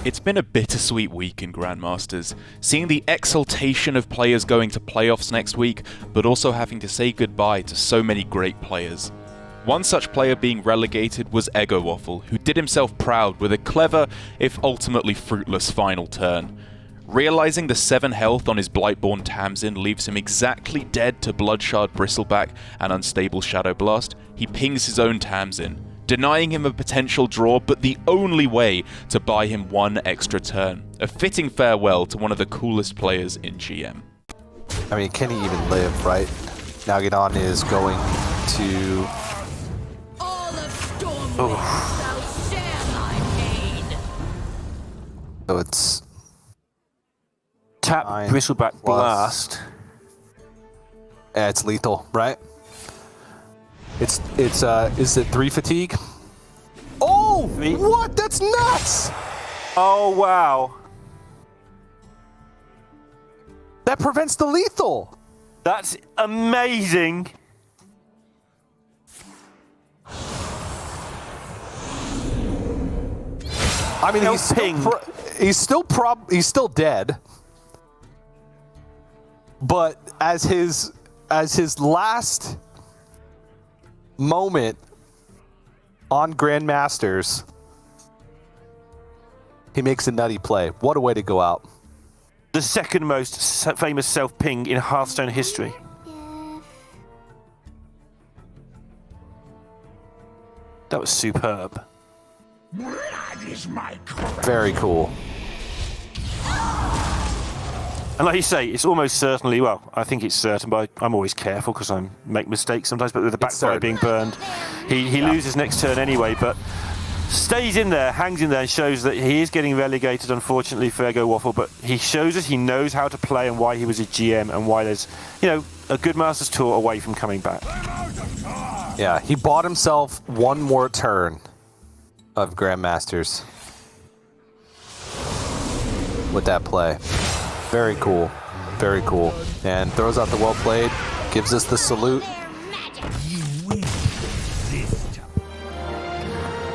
It's been a bittersweet week in Grandmasters, seeing the exultation of players going to playoffs next week, but also having to say goodbye to so many great players. One such player being relegated was EggoWaffle, who did himself proud with a clever, if ultimately fruitless, final turn. Realizing the 7 health on his Blightborn Tamsin leaves him exactly dead to Bloodshard Bristleback and Unstable Shadow Blast, he pings his own Tamsin, denying him a potential draw, but the only way to buy him 1 extra turn. A fitting farewell to one of the coolest players in GM. I mean, can he even live, right? Nalgadon is going to... So it's... Tap Bristleback Blast. Yeah, it's lethal, right? It's is it 3 fatigue? Oh, what? That's nuts! Oh, wow. That prevents the lethal. That's amazing. I mean, he's still dead. But as his last moment on Grandmasters, he makes a nutty play. What a way to go out. The second most famous self-ping in Hearthstone history. That was superb. Very cool. And like you say, it's almost certainly, well, I think it's certain, but I'm always careful because I make mistakes sometimes, but with the backfire being burned, he loses next turn anyway, but stays in there, hangs in there, and shows that he is getting relegated, unfortunately, for EggoWaffle, but he shows us he knows how to play and why he was a GM and why there's, you know, a good Masters Tour away from coming back. Yeah, he bought himself 1 more turn of Grandmasters with that play. Very cool. Very cool. And throws out the well played, gives us the salute.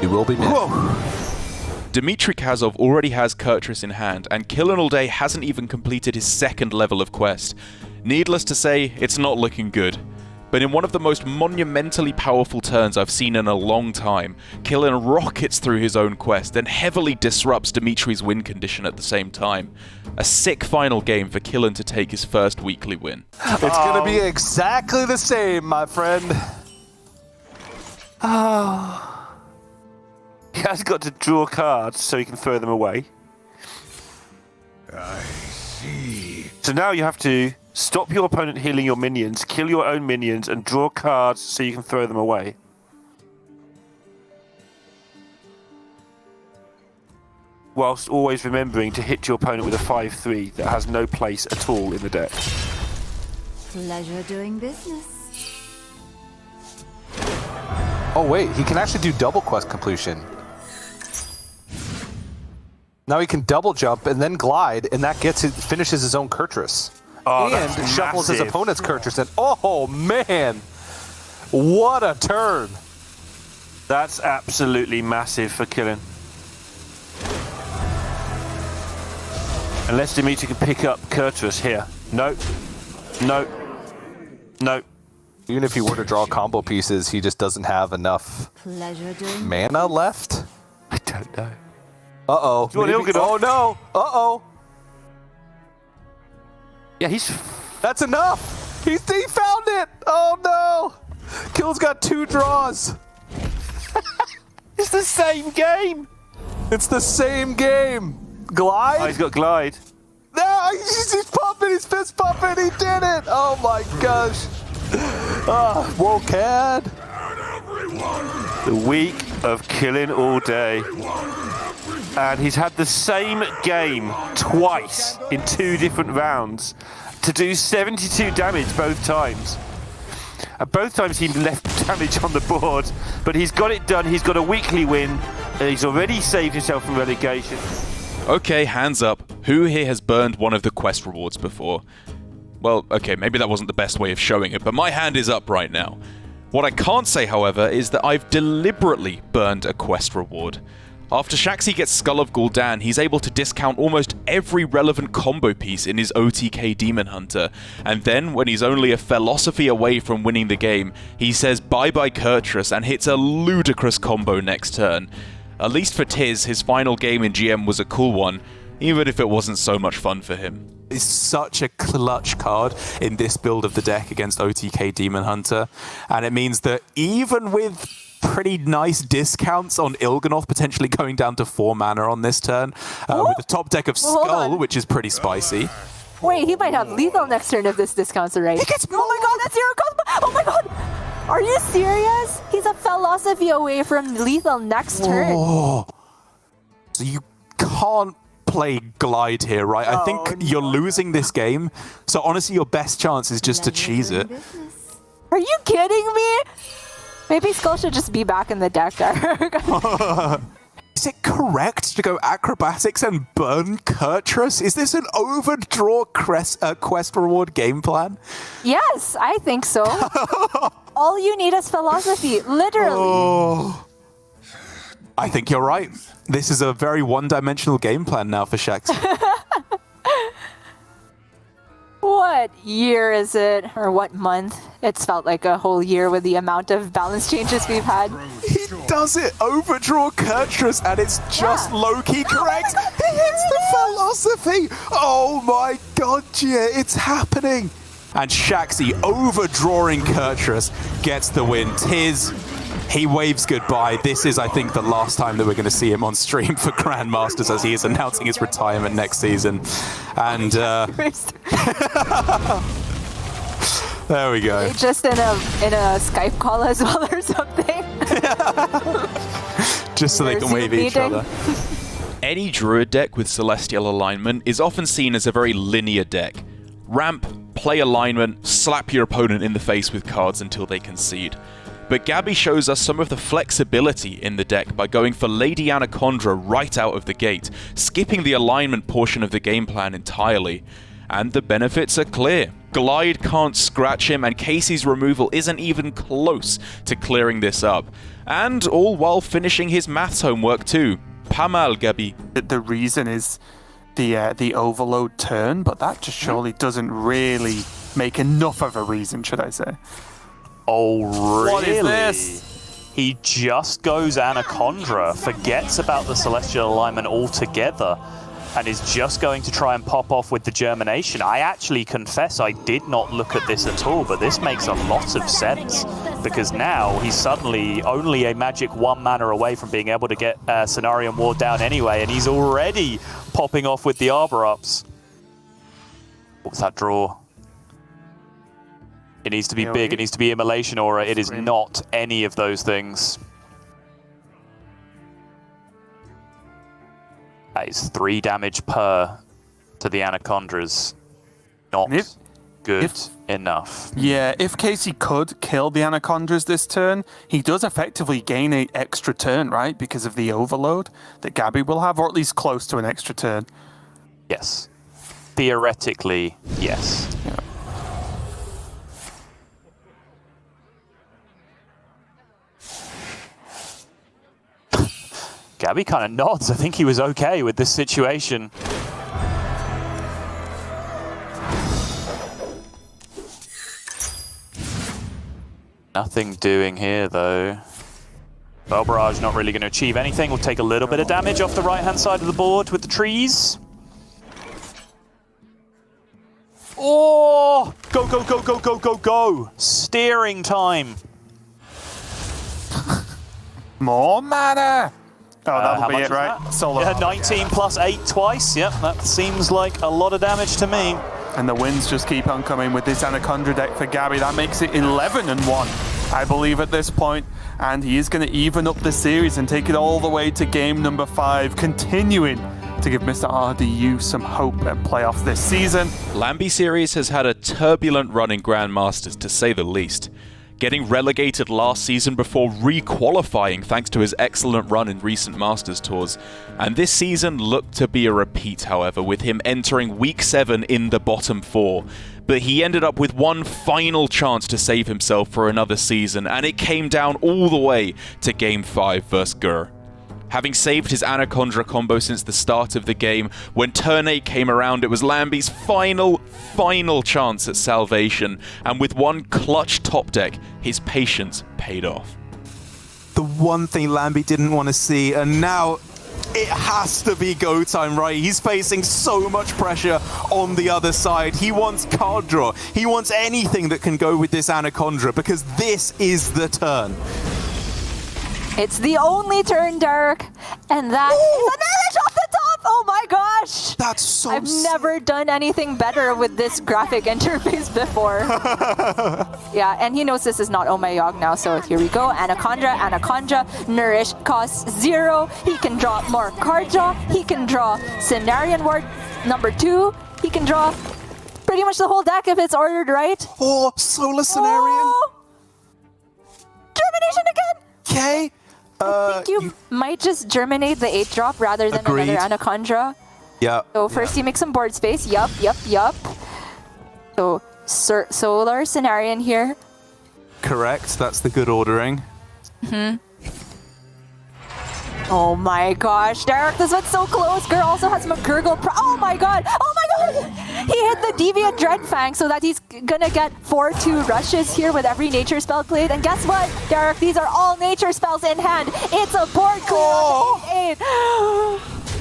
You will be missed. Whoa. Dmitry Kazov already has Kurtrus in hand, and KillingAllDay hasn't even completed his 2nd level of quest. Needless to say, it's not looking good. But in one of the most monumentally powerful turns I've seen in a long time, Killing rockets through his own quest and heavily disrupts Dmitry's win condition at the same time. A sick final game for Killing to take his first weekly win. It's going to be exactly the same, my friend. Oh. He has got to draw cards so he can throw them away. I see. So now you have to stop your opponent healing your minions, kill your own minions, and draw cards so you can throw them away. Whilst always remembering to hit your opponent with a 5/3 that has no place at all in the deck. Pleasure doing business. Oh wait, he can actually do double quest completion. Now he can double jump and then glide, and that finishes his own Kurtrus. Oh, and that's shuffles massive. his opponent's Kurtrus. And oh man, what a turn! That's absolutely massive for Killing. Unless Dmitry can pick up Kurtrus here. No. No. No. Even if he were to draw combo pieces, he just doesn't have enough mana left. I don't know. Uh-oh. Oh no! Uh-oh! Yeah, he's... That's enough! He found it! Oh no! Kill's got 2 draws! It's the same game! It's the same game! Glide? Oh, he's got glide. No, he's pumping, he's fist pumping, he did it! Oh my gosh! Whoa, Cad! The week of KillingAllDay. And he's had the same game twice in 2 different rounds to do 72 damage both times. And both times he left damage on the board, but he's got it done. He's got a weekly win, and he's already saved himself from relegation. Okay, hands up. Who here has burned one of the quest rewards before? Well, okay, maybe that wasn't the best way of showing it, but my hand is up right now. What I can't say, however, is that I've deliberately burned a quest reward. After Shaxi gets Skull of Gul'dan, he's able to discount almost every relevant combo piece in his OTK Demon Hunter, and then, when he's only a philosophy away from winning the game, he says bye-bye Kurtrus and hits a ludicrous combo next turn. At least for Tiz, his final game in GM was a cool one, even if it wasn't so much fun for him. Is such a clutch card in this build of the deck against OTK Demon Hunter, and it means that even with pretty nice discounts on Il'gynoth potentially going down to 4 mana on this turn, with the top deck of Skull, which is pretty spicy. Wait, he might have lethal next turn if this discounts are right. He gets more! Oh my god, that's zero cost! Oh my god! Are you serious? He's a philosophy away from lethal next turn. So you can't play Glide here, right? I think you're losing this game, so honestly your best chance is just to cheese it. Are you kidding me? Maybe Skull should just be back in the deck there. Is it correct to go Acrobatics and burn Kurtrus? Is this an overdraw quest reward game plan? Yes, I think so. All you need is philosophy, literally. I think you're right. This is a very one-dimensional game plan now for Shaxi. What year is it? Or what month? It's felt like a whole year with the amount of balance changes we've had. He does it! Overdraw Kurtrus, and it's just low-key correct! He hits the philosophy! Oh my god, Gia, it's happening! And Shaxi, overdrawing Kurtrus, gets the win. Tiz, he waves goodbye. This is, I think, the last time that we're going to see him on stream for Grandmasters, as he is announcing his retirement next season. And there we go. Just in a Skype call as well or something. Just so they can wave each other. Any Druid deck with Celestial Alignment is often seen as a very linear deck. Ramp, play alignment, slap your opponent in the face with cards until they concede. But Gaby shows us some of the flexibility in the deck by going for Lady Anacondra right out of the gate, skipping the alignment portion of the game plan entirely. And the benefits are clear. Glide can't scratch him, and Casey's removal isn't even close to clearing this up. And all while finishing his maths homework too. Pas mal, Gaby. The reason is the overload turn, but that just surely doesn't really make enough of a reason, should I say. Oh, really? What is this? He just goes Anacondra, forgets about the Celestial Alignment altogether, and is just going to try and pop off with the Germination. I actually confess I did not look at this at all, but this makes a lot of sense, because now he's suddenly only a magic 1 mana away from being able to get Cenarion Ward down anyway, and he's already popping off with the Arbor Ups. What was that draw? It needs to be big, it needs to be Immolation Aura. It is not any of those things. That is 3 damage per to the Anacondras. Not good enough. Yeah, if Casey could kill the Anacondras this turn, he does effectively gain an extra turn, right? Because of the overload that Gaby will have, or at least close to an extra turn. Yes. Theoretically, yes. Yeah. Gaby kind of nods. I think he was okay with this situation. Nothing doing here, though. Bell Barrage not really going to achieve anything. We'll take a little bit of damage off the right-hand side of the board with the trees. Oh! Go, go, go, go, go, go, go! Steering time. More mana! Oh, that'll be it, right? That? Solo. Yeah, 19 plus 8 twice. Yep, that seems like a lot of damage to me. And the wins just keep on coming with this Anacondra deck for Gaby. That makes it 11-1, I believe, at this point. And he is going to even up the series and take it all the way to game number 5, continuing to give Mr. RDU some hope at playoffs this season. Lambie series has had a turbulent run in Grandmasters, to say the least. Getting relegated last season before re-qualifying thanks to his excellent run in recent Masters tours. And this season looked to be a repeat, however, with him entering Week 7 in the bottom 4. But he ended up with one final chance to save himself for another season, and it came down all the way to Game 5 versus Gur. Having saved his Anaconda combo since the start of the game, when turn 8 came around, it was Lambie's final chance at salvation, and with one clutch top deck, his patience paid off. The one thing Lambie didn't want to see, and now it has to be go time, right? He's facing so much pressure on the other side. He wants card draw. He wants anything that can go with this Anaconda, because this is the turn. It's the only turn, Derek, and that is an edge off the top! Oh my gosh! That's so I've sick. never done anything better with this graphic interface before. Yeah, and he knows this is not Oh My Yogg now, so here we go. Anaconda, Nourish costs 0. He can draw more card draw. He can draw Cenarian Ward number 2. He can draw pretty much the whole deck if it's ordered right. Oh, Solar Cenarian. Oh! Germination again! Okay. I think you might just germinate the 8-drop rather than Agreed. another Anaconda. Yeah. So first you make some board space. Yup. So Solar Cenarian here. Correct. That's the good ordering. Oh my gosh, Derek, this one's so close. Girl also has McGurgle. Oh my god! He hit the Deviant Dreadfang so that he's gonna get 4-2 rushes here with every nature spell played. And guess what, Derek? These are all nature spells in hand. It's a board clear on 8.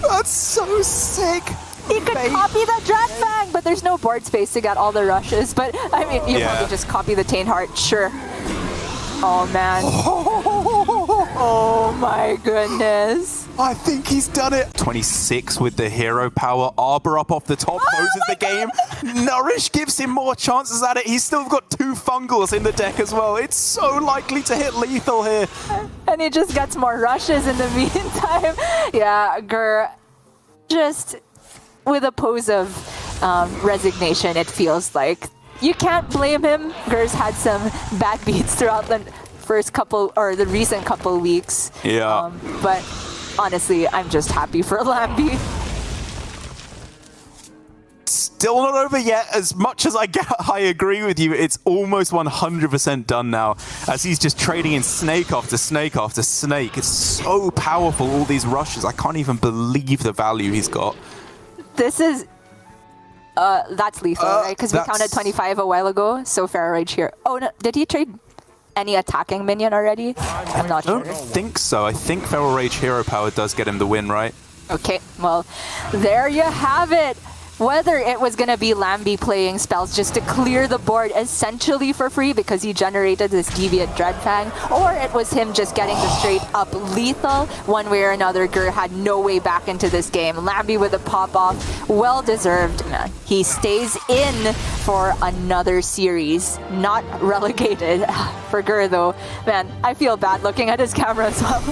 That's so sick. He could copy the Dreadfang, but there's no board space to get all the rushes. But I mean, you probably just copy the Taint Heart, sure. Oh man. Oh my goodness. I think he's done it. 26 with the hero power. Arbor up off the top closes the game. Nourish gives him more chances at it. He's still got 2 fungals in the deck as well. It's so likely to hit lethal here. And he just gets more rushes in the meantime. Yeah, Gur, just with a pose of resignation, it feels like. You can't blame him. Gur's had some bad beats throughout the first couple, or the recent couple weeks. Yeah. But honestly, I'm just happy for Lambie. Still not over yet. As much as I agree with you, it's almost 100% done now, as he's just trading in snake after snake after snake. It's so powerful, all these rushes. I can't even believe the value he's got. This is... that's lethal, right? Because we counted 25 a while ago, so Pharaoh Rage here. Oh, no, did he trade any attacking minion already? I'm not sure. I don't think so. I think Feral Rage Hero Power does get him the win, right? Okay, well, there you have it. Whether it was going to be Lambie playing spells just to clear the board essentially for free because he generated this Deviant Dreadfang, or it was him just getting the straight up lethal, one way or another, Gur had no way back into this game. Lambie with a pop-off, well deserved. Man, he stays in for another series, not relegated. For Gur though, man, I feel bad looking at his camera as well.